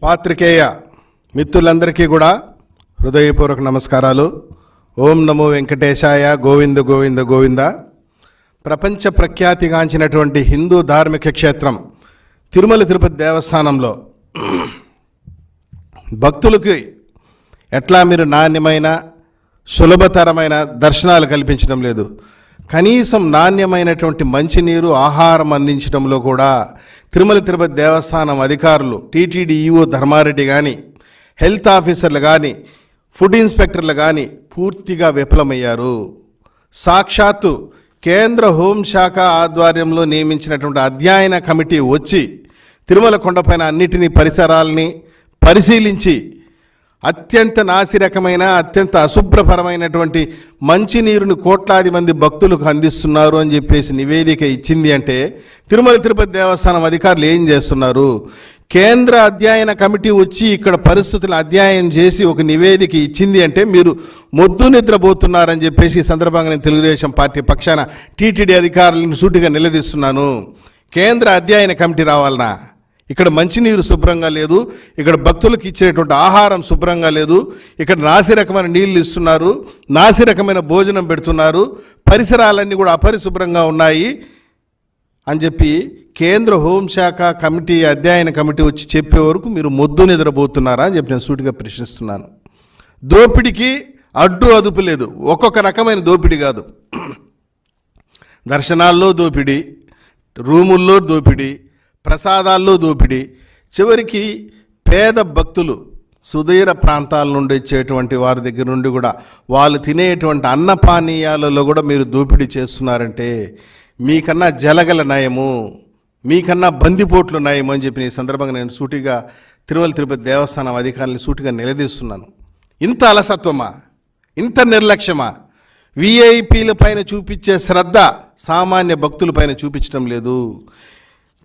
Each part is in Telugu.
పాత్రికేయ మిత్రులందరికీ కూడా హృదయపూర్వక నమస్కారాలు. ఓం నమో వెంకటేశాయ. గోవింద గోవింద గోవింద. ప్రపంచ ప్రఖ్యాతిగాంచినటువంటి హిందూ ధార్మిక క్షేత్రం తిరుమల తిరుపతి దేవస్థానంలో భక్తులకి ఎట్లా మీరు నాణ్యమైన సులభతరమైన దర్శనాలు కల్పించడం లేదు, కనీసం నాణ్యమైనటువంటి మంచినీరు ఆహారం అందించడంలో కూడా తిరుమల తిరుపతి దేవస్థానం అధికారులు టీటీడీ ఈఓ ధర్మారెడ్డి కానీ, హెల్త్ ఆఫీసర్లు కానీ, ఫుడ్ ఇన్స్పెక్టర్లు కానీ పూర్తిగా విఫలమయ్యారు. సాక్షాత్తు కేంద్ర హోంశాఖ ఆధ్వర్యంలో నియమించినటువంటి అధ్యయన కమిటీ వచ్చి తిరుమల కొండపైన అన్నిటినీ పరిసరాలని పరిశీలించి అత్యంత నాసిరకమైన అత్యంత అశుభ్రపరమైనటువంటి మంచినీరుని కోట్లాది మంది భక్తులకు అందిస్తున్నారు అని చెప్పేసి నివేదిక ఇచ్చింది అంటే తిరుమల తిరుపతి దేవస్థానం అధికారులు ఏం చేస్తున్నారు? కేంద్ర అధ్యయన కమిటీ వచ్చి ఇక్కడ పరిస్థితులను అధ్యయనం చేసి ఒక నివేదిక ఇచ్చింది అంటే మీరు మొద్దు నిద్రపోతున్నారని చెప్పేసి ఈ సందర్భంగా నేను తెలుగుదేశం పార్టీ పక్షాన టీటీడీ అధికారులను సూటిగా నిలదీస్తున్నాను. కేంద్ర అధ్యయన కమిటీ రావాలనా? ఇక్కడ మంచినీరు శుభ్రంగా లేదు, ఇక్కడ భక్తులకు ఇచ్చేటువంటి ఆహారం శుభ్రంగా లేదు, ఇక్కడ నాసిరకమైన నీళ్లు ఇస్తున్నారు, నాసిరకమైన భోజనం పెడుతున్నారు, పరిసరాలన్నీ కూడా అపరిశుభ్రంగా ఉన్నాయి అని చెప్పి కేంద్ర హోంశాఖ కమిటీ అధ్యయన కమిటీ వచ్చి చెప్పే వరకు మీరు మొద్దు నిద్రపోతున్నారా అని చెప్పి నేను సూటిగా ప్రశ్నిస్తున్నాను. దోపిడికి అడ్డు అదుపు లేదు. ఒక్కొక్క రకమైన దోపిడీ కాదు, దర్శనాల్లో దోపిడీ, రూముల్లో దోపిడీ, ప్రసాదాల్లో దోపిడీ, చివరికి పేద భక్తులు సుదూర ప్రాంతాల నుండి వచ్చేటువంటి వారి దగ్గర నుండి కూడా వాళ్ళు తినేటువంటి అన్నపానీయాలలో కూడా మీరు దోపిడీ చేస్తున్నారంటే మీకన్నా జలగల నయము, మీకన్నా బందిపోట్లు నయము అని చెప్పి ఈ సందర్భంగా నేను సూటిగా తిరుమల తిరుపతి దేవస్థానం అధికారులను సూటిగా నిలదీస్తున్నాను. ఇంత అలసత్వమా, ఇంత నిర్లక్ష్యమా? విఐపీల పైన చూపించే శ్రద్ధ సామాన్య భక్తుల పైన చూపించడం లేదు.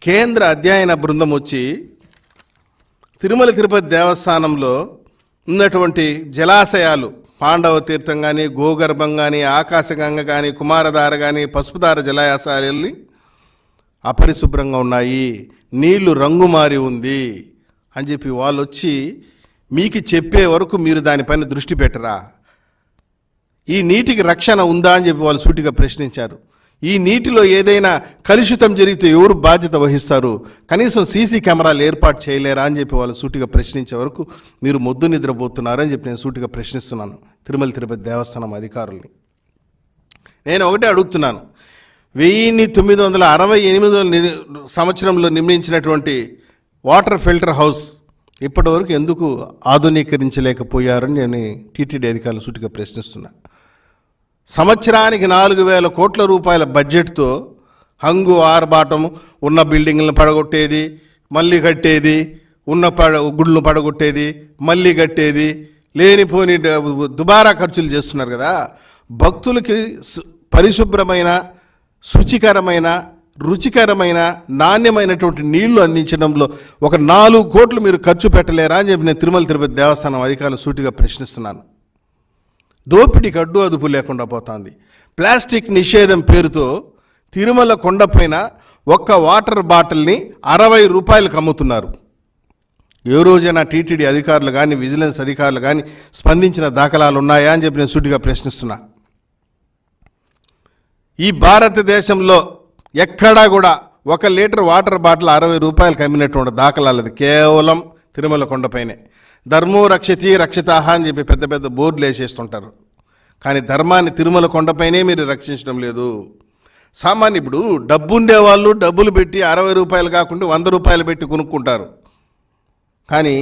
కేంద్ర అధ్యయన బృందం వచ్చి తిరుమల తిరుపతి దేవస్థానంలో ఉన్నటువంటి జలాశయాలు పాండవ తీర్థం కానీ, గోగర్భం కానీ, ఆకాశగంగ కానీ, కుమారధార కానీ, పసుపుధార జలాశయాలని అపరిశుభ్రంగా ఉన్నాయి, నీళ్లు రంగు మారి ఉంది అని చెప్పి వాళ్ళు వచ్చి మీకు చెప్పే వరకు మీరు దానిపైన దృష్టి పెట్టరా? ఈ నీటికి రక్షణ ఉందా అని చెప్పి వాళ్ళు సూటిగా ప్రశ్నించారు. ఈ నీటిలో ఏదైనా కలుషితం జరిగితే ఎవరు బాధ్యత వహిస్తారు? కనీసం సీసీ కెమెరాలు ఏర్పాటు చేయలేరా అని చెప్పి వాళ్ళు సూటిగా ప్రశ్నించే వరకు మీరు మొద్దు నిద్రపోతున్నారని చెప్పి నేను సూటిగా ప్రశ్నిస్తున్నాను తిరుమల తిరుపతి దేవస్థానం అధికారుల్ని. నేను ఒకటే అడుగుతున్నాను, 1968 సంవత్సరంలో నిర్మించినటువంటి వాటర్ ఫిల్టర్ హౌస్ ఇప్పటివరకు ఎందుకు ఆధునీకరించలేకపోయారని నేను టీటీడీ అధికారులు సూటిగా ప్రశ్నిస్తున్నాను. సంవత్సరానికి 4,000 కోట్ల రూపాయల బడ్జెట్తో హంగు ఆర్బాటం ఉన్న బిల్డింగ్లను పడగొట్టేది, మళ్ళీ కట్టేది, ఉన్న గుళ్ళను పడగొట్టేది, మళ్ళీ కట్టేది, లేనిపోని దుబారా ఖర్చులు చేస్తున్నారు కదా. భక్తులకి పరిశుభ్రమైన, శుచికరమైన, రుచికరమైన, నాణ్యమైనటువంటి నీళ్లు అందించడంలో ఒక 4 కోట్లు మీరు ఖర్చు పెట్టలేరా అని చెప్పి నేను తిరుమల తిరుపతి దేవస్థానం అధికారులు సూటిగా ప్రశ్నిస్తున్నాను. దోపిడీకి అడ్డు అదుపు లేకుండా పోతుంది. ప్లాస్టిక్ నిషేధం పేరుతో తిరుమల కొండపైన ఒక్క వాటర్ బాటిల్ని 60 రూపాయలకు అమ్ముతున్నారు. ఏ రోజైనా టీటీడీ అధికారులు కానీ, విజిలెన్స్ అధికారులు కానీ స్పందించిన దాఖలాలు ఉన్నాయా అని చెప్పి నేను సూటిగా ప్రశ్నిస్తున్నా. ఈ భారతదేశంలో ఎక్కడా కూడా 1 లీటర్ వాటర్ బాటిల్ 60 రూపాయలకు అమ్మినటువంటి దాఖలాలు అది కేవలం తిరుమల కొండపైనే. ధర్మో రక్షతి రక్షితాహ అని చెప్పి పెద్ద పెద్ద బోర్డులు వేసేస్తుంటారు, కానీ ధర్మాన్ని తిరుమల కొండపైనే మీరు రక్షించడం లేదు. సామాన్య ఇప్పుడు డబ్బు ఉండేవాళ్ళు డబ్బులు పెట్టి 60 రూపాయలు కాకుండా 100 రూపాయలు పెట్టి కొనుక్కుంటారు, కానీ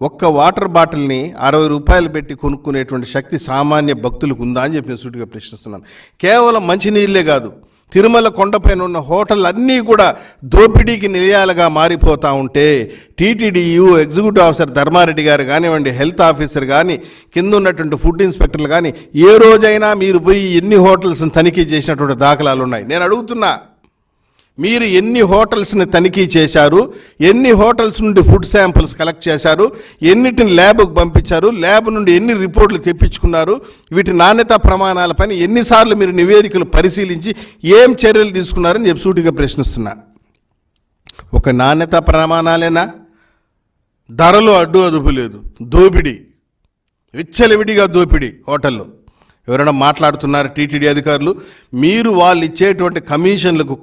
ఒక్క వాటర్ బాటిల్ని 60 రూపాయలు పెట్టి కొనుక్కునేటువంటి శక్తి సామాన్య భక్తులకు ఉందా అని చెప్పి నేను సూటిగా ప్రశ్నిస్తున్నాను. కేవలం మంచినీళ్ళే కాదు, తిరుమల కొండపైన ఉన్న హోటల్ అన్నీ కూడా దోపిడీకి నిలయాలుగా మారిపోతూ ఉంటే టీటీడీ ఎగ్జిక్యూటివ్ ఆఫీసర్ ధర్మారెడ్డి గారు కానివ్వండి, హెల్త్ ఆఫీసర్ కానీ, కింద ఉన్నటువంటి ఫుడ్ ఇన్స్పెక్టర్లు కానీ ఏ రోజైనా మీరు పోయి ఎన్ని హోటల్స్ని తనిఖీ చేసినటువంటి దాఖలాలు ఉన్నాయి? నేను అడుగుతున్నా, మీరు ఎన్ని హోటల్స్ని తనిఖీ చేశారు? ఎన్ని హోటల్స్ నుండి ఫుడ్ శాంపిల్స్ కలెక్ట్ చేశారు? ఎన్నిటిని ల్యాబ్కు పంపించారు? ల్యాబ్ నుండి ఎన్ని రిపోర్ట్లు తెప్పించుకున్నారు? వీటి నాణ్యతా ప్రమాణాలపైన ఎన్నిసార్లు మీరు నివేదికలు పరిశీలించి ఏం చర్యలు తీసుకున్నారని చెప్పి సూటిగా ప్రశ్నిస్తున్నా. ఒక నాణ్యతా ప్రమాణాలేనా? ధరలు అడ్డు అదుపు లేదు, దోపిడీ, విచ్చలవిడిగా దోపిడీ హోటల్లో. ఎవరైనా మాట్లాడుతున్నారు టీటీడీ అధికారులు? మీరు వాళ్ళు ఇచ్చేటువంటి కమిషన్లకు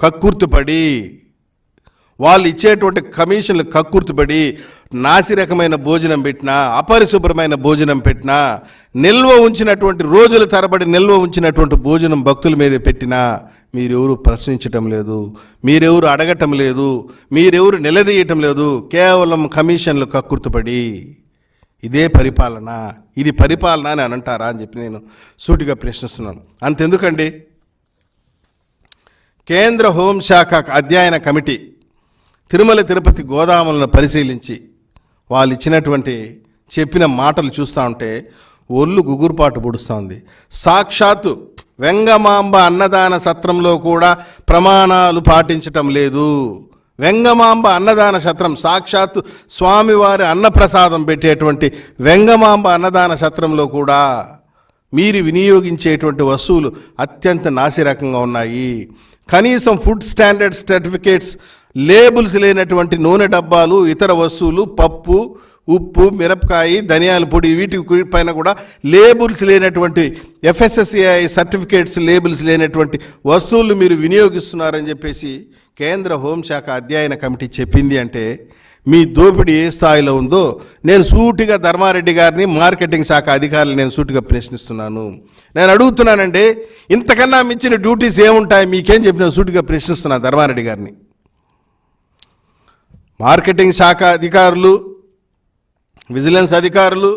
కక్కుర్తిపడి నాసిరకమైన భోజనం పెట్టినా, అపరిశుభ్రమైన భోజనం పెట్టినా, రోజుల తరబడి నిల్వ ఉంచినటువంటి భోజనం భక్తుల మీద పెట్టినా మీరెవరు ప్రశ్నించటం లేదు, మీరెవరు అడగటం లేదు, మీరెవరు నిలదీయటం లేదు. కేవలం కమిషన్లు కక్కుర్తిపడి ఇదే పరిపాలన, ఇది పరిపాలన అని అంటారా అని చెప్పి నేను సూటిగా ప్రశ్నిస్తున్నాను. అంతెందుకండి, కేంద్ర హోంశాఖ అధ్యయన కమిటీ తిరుమల తిరుపతి గోదాములను పరిశీలించి వాళ్ళు ఇచ్చినటువంటి చెప్పిన మాటలు చూస్తూ ఉంటే ఒళ్ళు గుగురుపాటు పొడుస్తోంది. సాక్షాత్తు వెంగమాంబ అన్నదాన సత్రంలో కూడా ప్రమాణాలు పాటించటం లేదు. వెంగమాంబ అన్నదాన సత్రం, సాక్షాత్తు స్వామివారి అన్నప్రసాదం పెట్టేటువంటి వెంగమాంబ అన్నదాన సత్రంలో కూడా మీరు వినియోగించేటువంటి వస్తువులు అత్యంత నాసిరకంగా ఉన్నాయి. కనీసం ఫుడ్ స్టాండర్డ్ సర్టిఫికేట్స్, లేబుల్స్ లేనటువంటి నూనె డబ్బాలు, ఇతర వస్తువులు, పప్పు, ఉప్పు, మిరపకాయ, ధనియాల పొడి, వీటి పైన కూడా లేబుల్స్ లేనటువంటి FSSAI సర్టిఫికేట్స్, లేబుల్స్ లేనటువంటి వస్తువులు మీరు వినియోగిస్తున్నారని చెప్పేసి కేంద్ర హోంశాఖ అధ్యయన కమిటీ చెప్పింది. అంటే మీ దోపిడీ ఏ స్థాయిలో ఉందో నేను సూటిగా ధర్మారెడ్డి గారిని, మార్కెటింగ్ శాఖ అధికారులు నేను సూటిగా ప్రశ్నిస్తున్నాను. నేను అడుగుతున్నానండి, ఇంతకన్నా మించిన డ్యూటీస్ ఏముంటాయి మీకేం చెప్పిన సూటిగా ప్రశ్నిస్తున్నాను ధర్మారెడ్డి గారిని. మార్కెటింగ్ శాఖ అధికారులు, విజిలెన్స్ అధికారులు,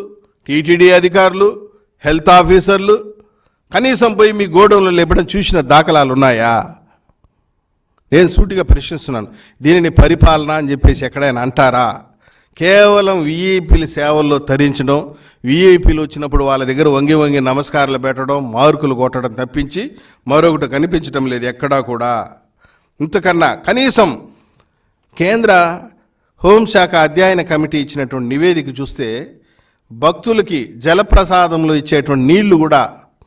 టీటీడీ అధికారులు, హెల్త్ ఆఫీసర్లు కనీసం పోయి మీ గోడౌన్లో లేపడం చూసిన దాఖలాలు ఉన్నాయా? నేను సూటిగా ప్రశ్నిస్తున్నాను. దీనిని పరిపాలన అని చెప్పేసి ఎక్కడైనా అంటారా? కేవలం విఐపీల సేవల్లో తరించడం, విఐపీలు వచ్చినప్పుడు వాళ్ళ దగ్గర వంగి వంగి నమస్కారాలు పెట్టడం, మార్కులు కొట్టడం తప్పించి మరొకటి కనిపించడం లేదు ఎక్కడా కూడా. ఇంతకన్నా కనీసం కేంద్ర హోంశాఖ అధ్యయన కమిటీ ఇచ్చినటువంటి నివేదిక చూస్తే భక్తులకి జలప్రసాదంలో ఇచ్చేటువంటి నీళ్లు కూడా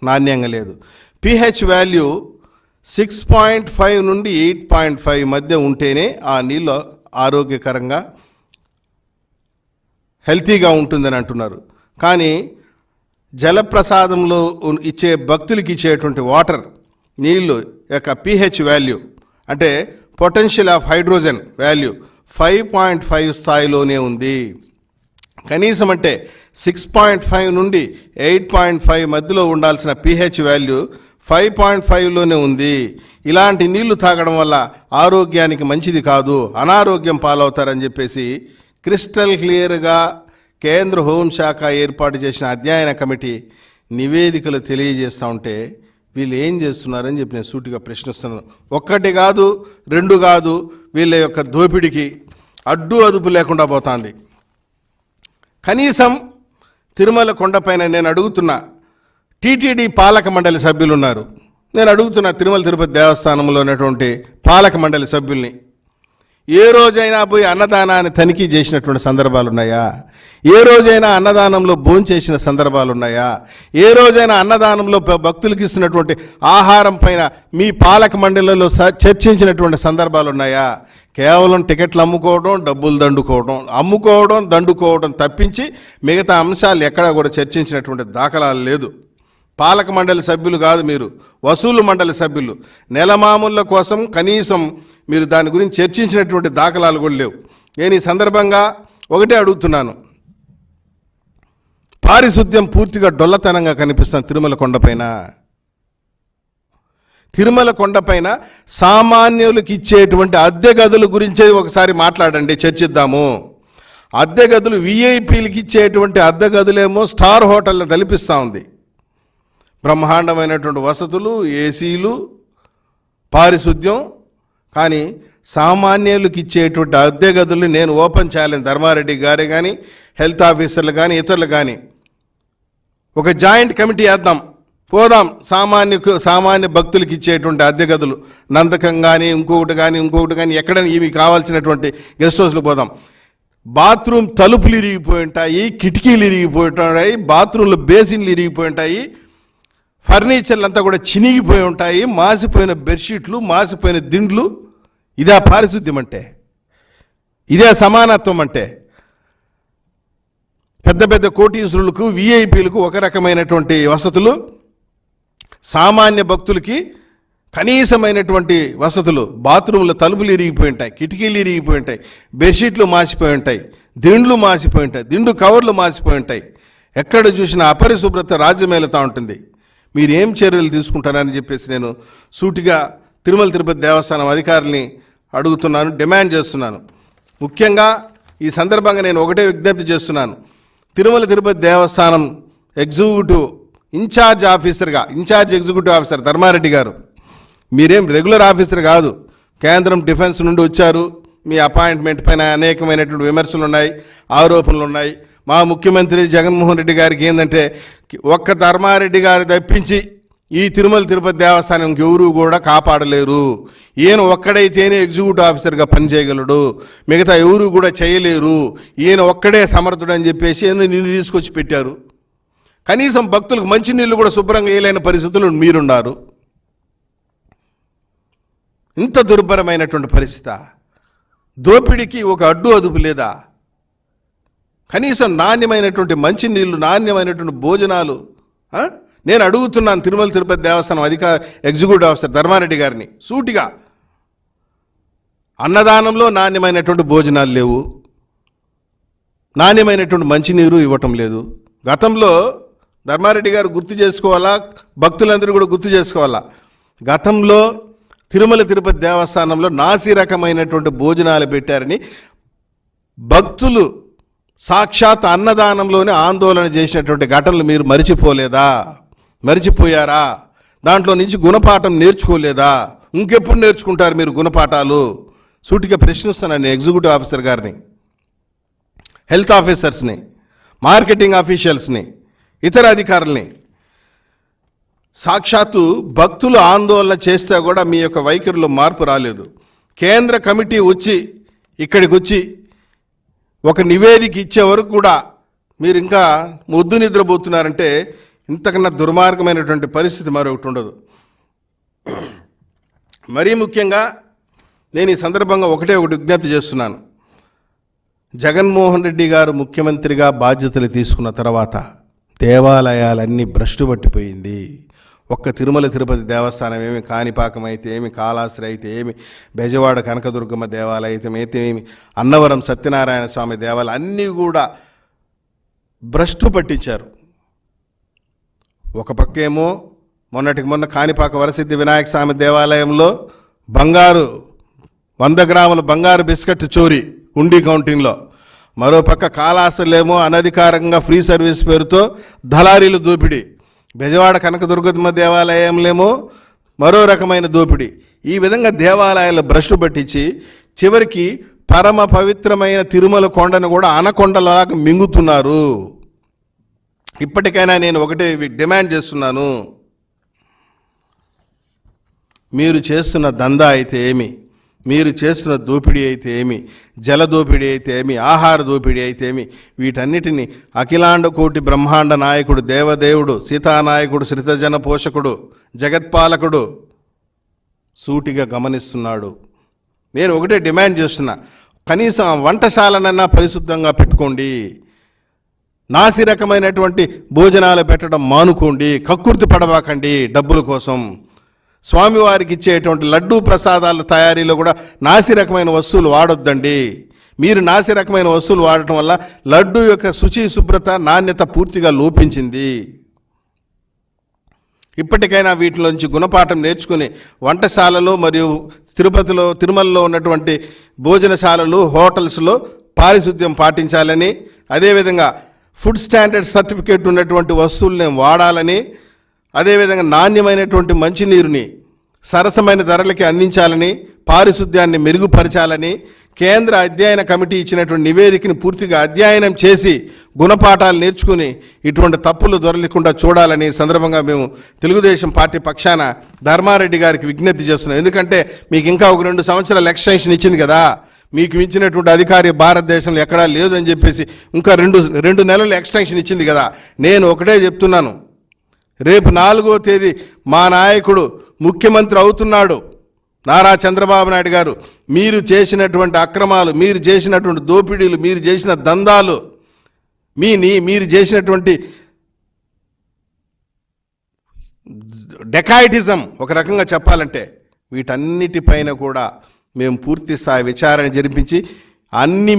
నాణ్యంగా లేదు. pH వాల్యూ 6.5 నుండి 8.5 మధ్య ఉంటేనే ఆ నీళ్ళు ఆరోగ్యకరంగా హెల్తీగా ఉంటుందని అంటున్నారు. కానీ జలప్రసాదంలో ఇచ్చే భక్తులకి ఇచ్చేటువంటి వాటర్ నీళ్ళు యొక్క pH వాల్యూ అంటే పొటెన్షియల్ ఆఫ్ హైడ్రోజన్ వాల్యూ 5.5 స్థాయిలోనే ఉంది. కనీసం అంటే 6.5 నుండి 8.5 మధ్యలో ఉండాల్సిన pH వాల్యూ 5.5లోనే ఉంది. ఇలాంటి నీళ్లు తాగడం వల్ల ఆరోగ్యానికి మంచిది కాదు, అనారోగ్యం పాలవుతారని చెప్పేసి క్రిస్టల్ క్లియర్గా కేంద్ర హోంశాఖ ఏర్పాటు చేసిన అధ్యయన కమిటీ నివేదికలు తెలియజేస్తూ ఉంటే వీళ్ళు ఏం చేస్తున్నారని చెప్పి నేను సూటిగా ప్రశ్నిస్తున్నాను. ఒక్కటి కాదు, రెండు కాదు, వీళ్ళ యొక్క దోపిడికి అడ్డు అదుపు లేకుండా పోతుంది. కనీసం తిరుమల కొండపైన నేను అడుగుతున్నా, టీటీడీ పాలక మండలి సభ్యులు ఉన్నారు. నేను అడుగుతున్నా తిరుమల తిరుపతి దేవస్థానంలో ఉన్నటువంటి పాలక మండలి సభ్యుల్ని, ఏ రోజైనా పోయి అన్నదానాన్ని తనిఖీ చేసినటువంటి సందర్భాలు ఉన్నాయా? ఏ రోజైనా అన్నదానంలో భోంచేసిన సందర్భాలు ఉన్నాయా? ఏ రోజైనా అన్నదానంలో భక్తులకు ఇస్తున్నటువంటి ఆహారం పైన మీ పాలక మండలిలో చర్చించినటువంటి సందర్భాలు ఉన్నాయా? కేవలం టికెట్లు అమ్ముకోవడం, డబ్బులు దండుకోవడం తప్పించి మిగతా అంశాలు ఎక్కడా కూడా చర్చించినటువంటి దాఖలాలు లేదు. పాలక మండలి సభ్యులు కాదు మీరు, వసూలు మండలి సభ్యులు. నెలమామూళ్ళ కోసం కనీసం మీరు దాని గురించి చర్చించినటువంటి దాఖలాలు కూడా లేవు. నేను ఈ సందర్భంగా ఒకటే అడుగుతున్నాను, పారిశుద్ధ్యం పూర్తిగా డొల్లతనంగా కనిపిస్తుంది తిరుమల కొండపైన సామాన్యులకు ఇచ్చేటువంటి అద్దె గదుల గురించే ఒకసారి మాట్లాడండి, చర్చిద్దాము. అద్దె గదులు విఐపీలకి ఇచ్చేటువంటి అద్దె గదులేమో స్టార్ హోటల్లో తలపిస్తూ ఉంది. బ్రహ్మాండమైనటువంటి వసతులు, ఏసీలు, పారిశుద్ధ్యం. కానీ సామాన్యులకు ఇచ్చేటువంటి అద్దె గదులు నేను ఓపెన్ చేయాలని ధర్మారెడ్డి గారే కానీ, హెల్త్ ఆఫీసర్లు కానీ, ఇతరులు కానీ ఒక జాయింట్ కమిటీ వేద్దాం, పోదాం. సామాన్య భక్తులకు ఇచ్చేటువంటి అద్దె గదులు నందకం కానీ ఇంకొకటి కానీ ఎక్కడైనా ఇవి కావాల్సినటువంటి గెస్ట్ హౌస్లు పోదాం. బాత్రూమ్ తలుపులు ఇరిగిపోయి ఉంటాయి, కిటికీలు ఇరిగిపోయి ఉంటాయి, బాత్రూంలో బేసిన్లు ఇరిగిపోయి ఉంటాయి, ఫర్నిచర్లు అంతా కూడా చినిగిపోయి ఉంటాయి, మాసిపోయిన బెడ్షీట్లు, మాసిపోయిన దిండ్లు. ఇదే పారిశుద్ధ్యం అంటే? ఇదే సమానత్వం అంటే? పెద్ద పెద్ద కోటీశ్వరులకు విఐపీలకు ఒక రకమైనటువంటి వసతులు, సామాన్య భక్తులకి కనీసమైనటువంటి వసతులు. బాత్రూంలో తలుపులు ఇరిగిపోయి ఉంటాయి, కిటికీలు ఇరిగిపోయి ఉంటాయి, బెడ్షీట్లు మాసిపోయి ఉంటాయి, దిండ్లు మాసిపోయి ఉంటాయి, దిండు కవర్లు మాసిపోయి ఉంటాయి. ఎక్కడ చూసినా అపరిశుభ్రత రాజ్యమేలుతూ ఉంటుంది. మీరేం చర్యలు తీసుకుంటారని చెప్పేసి నేను సూటిగా తిరుమల తిరుపతి దేవస్థానం అధికారుల్ని అడుగుతున్నాను, డిమాండ్ చేస్తున్నాను. ముఖ్యంగా ఈ సందర్భంగా నేను ఒకటే విజ్ఞప్తి చేస్తున్నాను. Tirumala Tirupati Devasthanam executive incharge executive officer Dharmareddy గారు, మీరేం రెగ్యులర్ ఆఫీసర్ కాదు. కేంద్రం డిఫెన్స్ నుండి వచ్చారు. మీ అపాయింట్మెంట్ పైన అనేకమైనటువంటి విమర్శలు ఉన్నాయి, ఆరోపణలు ఉన్నాయి. మా ముఖ్యమంత్రి జగన్మోహన్ రెడ్డి గారికి ఏంటంటే, ఒక్క ధర్మారెడ్డి గారు తప్పించి ఈ తిరుమల తిరుపతి దేవస్థానంకి ఎవరు కూడా కాపాడలేరు. ఈయన ఒక్కడైతేనే ఎగ్జిక్యూటివ్ ఆఫీసర్గా పనిచేయగలడు, మిగతా ఎవరు కూడా చేయలేరు, ఈయన ఒక్కడే సమర్థుడు అని చెప్పేసి నిన్ను తీసుకొచ్చి పెట్టారు. కనీసం భక్తులకు మంచినీళ్ళు కూడా శుభ్రంగా వేయలేని పరిస్థితులు మీరున్నారు. ఇంత దుర్భరమైనటువంటి పరిస్థితి, దోపిడీకి ఒక అడ్డు అదుపు లేదా? కనీసం నాణ్యమైనటువంటి మంచినీళ్ళు, నాణ్యమైనటువంటి భోజనాలు. నేను అడుగుతున్నాను తిరుమల తిరుపతి దేవస్థానం ఎగ్జిక్యూటివ్ ఆఫీసర్ ధర్మారెడ్డి గారిని సూటిగా. అన్నదానంలో నాణ్యమైనటువంటి భోజనాలు లేవు, నాణ్యమైనటువంటి మంచినీరు ఇవ్వటం లేదు. గతంలో ధర్మారెడ్డి గారు గుర్తు చేసుకోవాలా, భక్తులందరూ కూడా గుర్తు చేసుకోవాలా, గతంలో తిరుమల తిరుపతి దేవస్థానంలో నాసి రకమైనటువంటి భోజనాలు పెట్టారని భక్తులు సాక్షాత్ అన్నదానంలోనే ఆందోళన చేసినటువంటి ఘటనలు మీరు మరిచిపోయారా? దాంట్లో నుంచి గుణపాఠం నేర్చుకోలేదా? ఇంకెప్పుడు నేర్చుకుంటారు మీరు గుణపాఠాలు? సూటిగా ప్రశ్నిస్తున్నాను ఎగ్జిక్యూటివ్ ఆఫీసర్ గారిని, హెల్త్ ఆఫీసర్స్ని, మార్కెటింగ్ ఆఫీషియల్స్ని, ఇతర అధికారుల్ని. సాక్షాత్తు భక్తులు ఆందోళన చేస్తే కూడా మీ యొక్క వైఖరిలో మార్పు రాలేదు. కేంద్ర కమిటీ వచ్చి ఇక్కడికి వచ్చి ఒక నివేదిక ఇచ్చే వరకు కూడా మీరు ఇంకా మొద్దు నిద్రపోతున్నారంటే ఇంతకన్నా దుర్మార్గమైనటువంటి పరిస్థితి మరొకటి ఉండదు. మరీ ముఖ్యంగా నేను ఈ సందర్భంగా ఒకటి విజ్ఞప్తి చేస్తున్నాను. జగన్మోహన్ రెడ్డి గారు ముఖ్యమంత్రిగా బాధ్యతలు తీసుకున్న తర్వాత దేవాలయాలన్నీ భ్రష్టు పట్టిపోయింది. ఒక్క తిరుమల తిరుపతి దేవస్థానం ఏమి, కాణిపాకం అయితే ఏమి, కాళహస్తి అయితే ఏమి, బెజవాడ కనకదుర్గమ్మ దేవాలయం అయితే ఏమి, అన్నవరం సత్యనారాయణ స్వామి దేవాలయం అన్నీ కూడా భ్రష్టు పట్టించారు. ఒక పక్కేమో మొన్న కాణిపాక వరసిద్ధి వినాయక స్వామి దేవాలయంలో 100 గ్రాముల బంగారు బిస్కెట్ చోరీ ఉండి కౌంటింగ్లో. మరోపక్క కాళహస్తిలేమో అనధికారికంగా ఫ్రీ సర్వీస్ పేరుతో దళారీలు దోపిడీ, బెజవాడ కనకదుర్గమ్మ దేవాలయంలేమో మరో రకమైన దోపిడీ. ఈ విధంగా దేవాలయాలు భ్రష్టు పట్టించి చివరికి పరమ పవిత్రమైన తిరుమల కొండను కూడా అనకొండలాగా మింగుతున్నారు. ఇప్పటికైనా నేను ఒకటే డిమాండ్ చేస్తున్నాను, మీరు చేస్తున్న దందా అయితే ఏమి, మీరు చేస్తున్న దోపిడీ అయితే ఏమి, జల దోపిడీ అయితే ఏమి, ఆహార దోపిడీ అయితే ఏమి, వీటన్నిటిని అఖిలాండ కోటి బ్రహ్మాండ నాయకుడు, దేవదేవుడు, సీతానాయకుడు, శ్రితజన పోషకుడు, జగత్పాలకుడు సూటిగా గమనిస్తున్నాడు. నేను ఒకటే డిమాండ్ చేస్తున్నా, కనీసం వంటశాలనన్నా పరిశుద్ధంగా పెట్టుకోండి, నాసి రకమైనటువంటి భోజనాలు పెట్టడం మానుకోండి, కక్కుర్తి పడబాకండి డబ్బుల కోసం. స్వామివారికి ఇచ్చేటువంటి లడ్డూ ప్రసాదాల తయారీలో కూడా నాసి రకమైన వస్తువులు వాడొద్దండి. మీరు నాసి రకమైన వస్తువులు వాడటం వల్ల లడ్డూ యొక్క శుచి, శుభ్రత, నాణ్యత పూర్తిగా లోపించింది. ఇప్పటికైనా వీటిలోంచి గుణపాఠం నేర్చుకుని వంటశాలలు మరియు తిరుమలలో ఉన్నటువంటి భోజనశాలలు, హోటల్స్లో పారిశుద్ధ్యం పాటించాలని, అదేవిధంగా ఫుడ్ స్టాండర్డ్ సర్టిఫికేట్ ఉన్నటువంటి వస్తువుల్ని వాడాలని, అదేవిధంగా నాణ్యమైనటువంటి మంచినీరుని సరసమైన ధరలకి అందించాలని, పారిశుద్ధ్యాన్ని మెరుగుపరచాలని కేంద్ర అధ్యయన కమిటీ ఇచ్చినటువంటి నివేదికని పూర్తిగా అధ్యయనం చేసి గుణపాఠాలు నేర్చుకుని ఇటువంటి తప్పులు దొరకకుండా చూడాలని సందర్భంగా మేము తెలుగుదేశం పార్టీ పక్షాన ధర్మారెడ్డి గారికి విజ్ఞప్తి చేస్తున్నాం. ఎందుకంటే మీకు ఇంకా ఒక 2 సంవత్సరాల ఎక్స్టెన్షన్ ఇచ్చింది కదా, మీకు మించినటువంటి అధికారి భారతదేశంలో ఎక్కడా లేదని చెప్పేసి ఇంకా 2 నెలలు ఎక్స్టెన్షన్ ఇచ్చింది కదా. నేను ఒకటే చెప్తున్నాను, రేపు 4వ తేదీ మా నాయకుడు ముఖ్యమంత్రి అవుతున్నాడు, నారా చంద్రబాబు నాయుడు గారు. మీరు చేసినటువంటి అక్రమాలు, మీరు చేసినటువంటి దోపిడీలు, మీరు చేసిన దందాలు, మీరు చేసినటువంటి డెకాయిటిజం ఒక రకంగా చెప్పాలంటే వీటన్నిటిపైన కూడా మేము పూర్తి స్థాయి విచారణ జరిపించి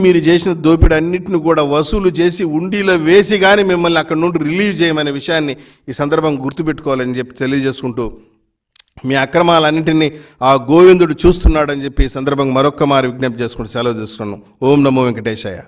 మీరు చేసిన దోపిడీ అన్నిటిని కూడా వసూలు చేసి ఉండిలో వేసి కానీ మిమ్మల్ని అక్కడి నుండి రిలీవ్ చేయమనే విషయాన్ని ఈ సందర్భం గుర్తుపెట్టుకోవాలని చెప్పి తెలియజేసుకుంటూ, మీ అక్రమాలన్నింటినీ ఆ గోవిందుడు చూస్తున్నాడని చెప్పి ఈ సందర్భంగా మరొక్క మారు విజ్ఞప్తి చేసుకుంటూ సెలవు తీసుకున్నాను. ఓం నమో వెంకటేశాయ.